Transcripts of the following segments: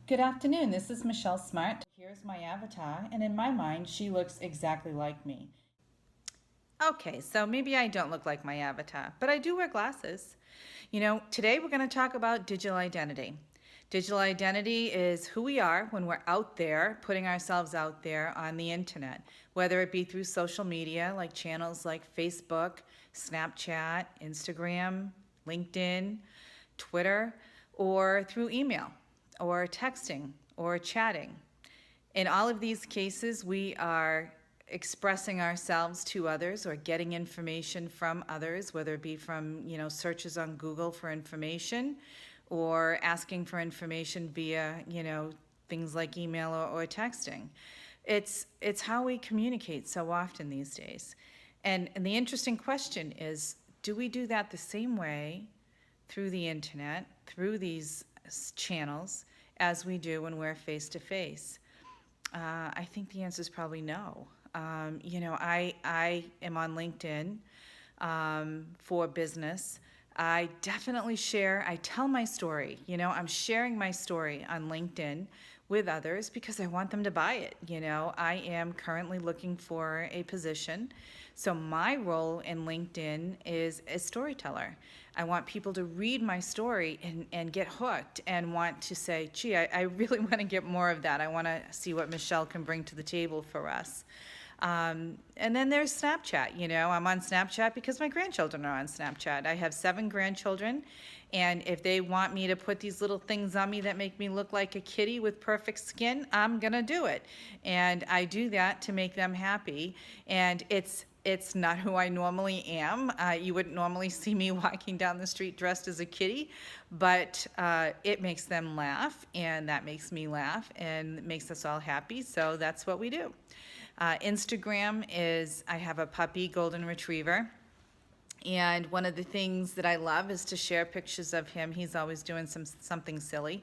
Good afternoon. This is Michelle Smart. Here's my avatar, and in my mind, she looks exactly like me. Okay, so maybe I don't look like my avatar, but I do wear glasses. Today we're going to talk about digital identity. Digital identity is who we are when we're out there, putting ourselves out there on the internet, whether it be through social media like channels like Facebook, Snapchat, Instagram, LinkedIn, Twitter, or through email, or texting, or chatting. In all of these cases, we are expressing ourselves to others or getting information from others, whether it be from, searches on Google for information or asking for information via, things like email or texting. It's how we communicate so often these days. And the interesting question is, do we do that the same way through the internet, through these channels, as we do when we're face to face? I think the answer is probably no. I am on LinkedIn for business. I definitely I tell my story. I'm sharing my story on LinkedIn with others because I want them to buy it. I am currently looking for a position. So my role in LinkedIn is a storyteller. I want people to read my story and get hooked and want to say, gee, I really want to get more of that. I want to see what Michelle can bring to the table for us. And then there's Snapchat. I'm on Snapchat because my grandchildren are on Snapchat. I have 7 grandchildren, and if they want me to put these little things on me that make me look like a kitty with perfect skin, I'm gonna do it. And I do that to make them happy. And it's not who I normally am. You wouldn't normally see me walking down the street dressed as a kitty, but it makes them laugh, and that makes me laugh, and it makes us all happy, so that's what we do. Instagram is, I have a puppy golden retriever, and one of the things that I love is to share pictures of him. He's always doing something silly.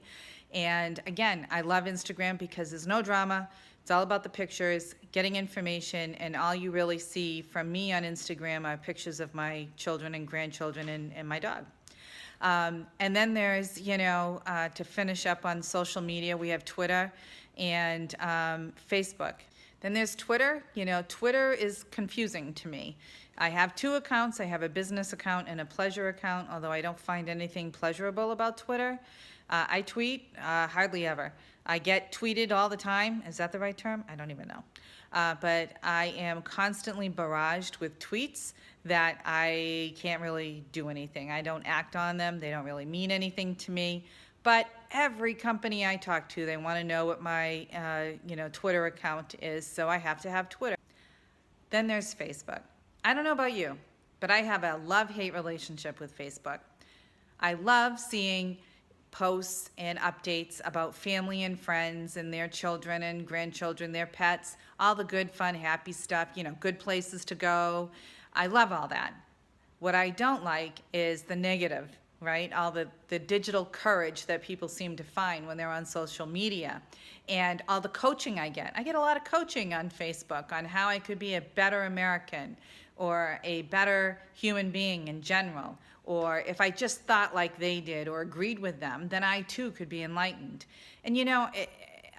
And again, I love Instagram because there's no drama. It's all about the pictures, getting information, and all you really see from me on Instagram are pictures of my children and grandchildren and my dog. And then there's, to finish up on social media, we have Twitter and Facebook. Then there's Twitter. Twitter is confusing to me. I have 2 accounts. I have a business account and a pleasure account, although I don't find anything pleasurable about Twitter. I tweet hardly ever. I get tweeted all the time. Is that the right term? I don't even know. But I am constantly barraged with tweets that I can't really do anything. I don't act on them. They don't really mean anything to me. But every company I talk to, they want to know what my Twitter account is, so I have to have Twitter. Then there's Facebook. I don't know about you, but I have a love-hate relationship with Facebook. I love seeing posts and updates about family and friends and their children and grandchildren, their pets, all the good, fun, happy stuff, good places to go. I love all that. What I don't like is the negative, right? All the digital courage that people seem to find when they're on social media, and all the coaching I get. I get a lot of coaching on Facebook on how I could be a better American or a better human being in general, or if I just thought like they did or agreed with them, then I too could be enlightened. And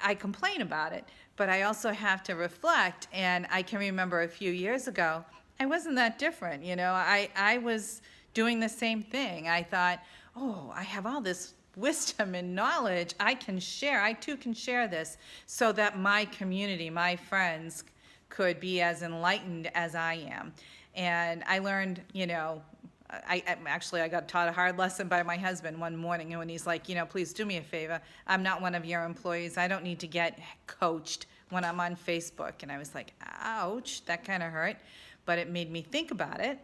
I complain about it, but I also have to reflect, and I can remember a few years ago, I wasn't that different. I was doing the same thing. I thought, oh, I have all this wisdom and knowledge I too can share this so that my community, my friends, could be as enlightened as I am. And I learned, I got taught a hard lesson by my husband one morning when he's like, please do me a favor. I'm not one of your employees. I don't need to get coached when I'm on Facebook. And I was like, ouch, that kind of hurt. But it made me think about it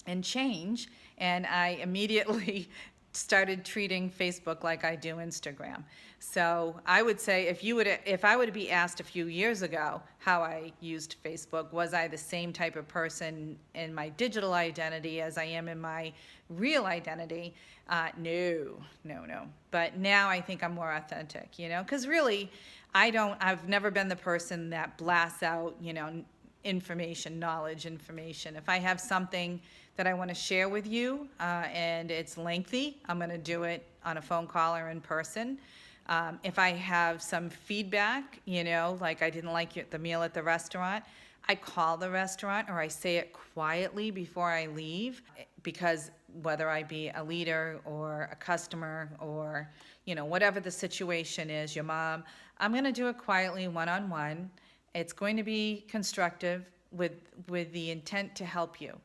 and change, and I immediately started treating Facebook like I do Instagram. So I would say if I were to be asked a few years ago how I used Facebook, was I the same type of person in my digital identity as I am in my real identity? No. But now I think I'm more authentic, because really I've never been the person that blasts out, knowledge information. If I have something that I want to share with you and it's lengthy, I'm going to do it on a phone call or in person. If I have some feedback, like I didn't like the meal at the restaurant, I call the restaurant or I say it quietly before I leave, because whether I be a leader or a customer or, whatever the situation is, your mom, I'm going to do it quietly, one-on-one. It's going to be constructive with the intent to help you,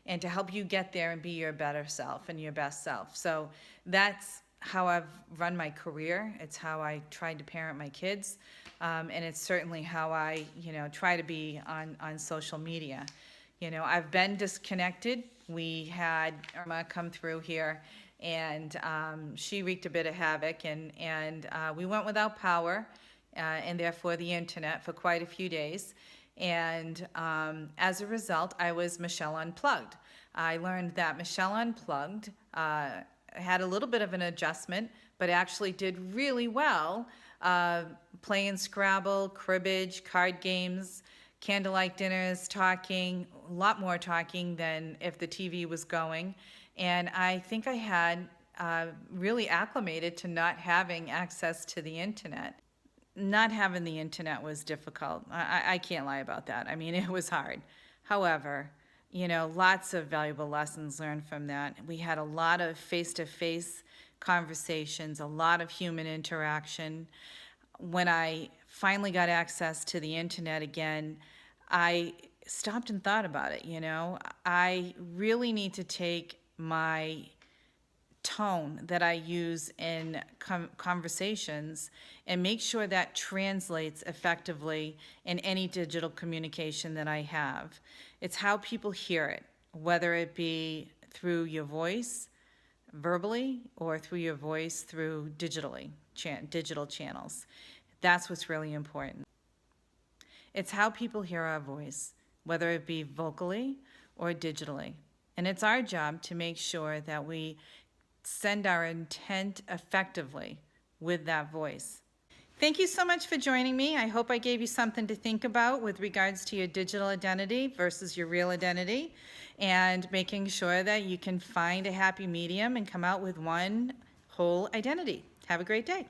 and to help you get there and be your better self and your best self. So that's how I've run my career. It's how I tried to parent my kids. And it's certainly how I, try to be on social media. I've been disconnected. We had Irma come through here, and she wreaked a bit of havoc, and we went without power, and therefore the internet for quite a few days. And as a result, I was Michelle Unplugged. I learned that Michelle Unplugged had a little bit of an adjustment, but actually did really well playing Scrabble, cribbage, card games, candlelight dinners, talking, a lot more talking than if the TV was going. And I think I had really acclimated to not having access to the internet. Not having the internet was difficult. I can't lie about that. I mean, it was hard. However, lots of valuable lessons learned from that. We had a lot of face-to-face conversations, a lot of human interaction. When I finally got access to the internet again, I stopped and thought about it, I really need to take my tone that I use in conversations and make sure that translates effectively in any digital communication that I have. It's how people hear it, whether it be through your voice, verbally, or through your voice through digital channels. That's what's really important. It's how people hear our voice, whether it be vocally or digitally. And it's our job to make sure that we send our intent effectively with that voice. Thank you so much for joining me. I hope I gave you something to think about with regards to your digital identity versus your real identity, and making sure that you can find a happy medium and come out with one whole identity. Have a great day.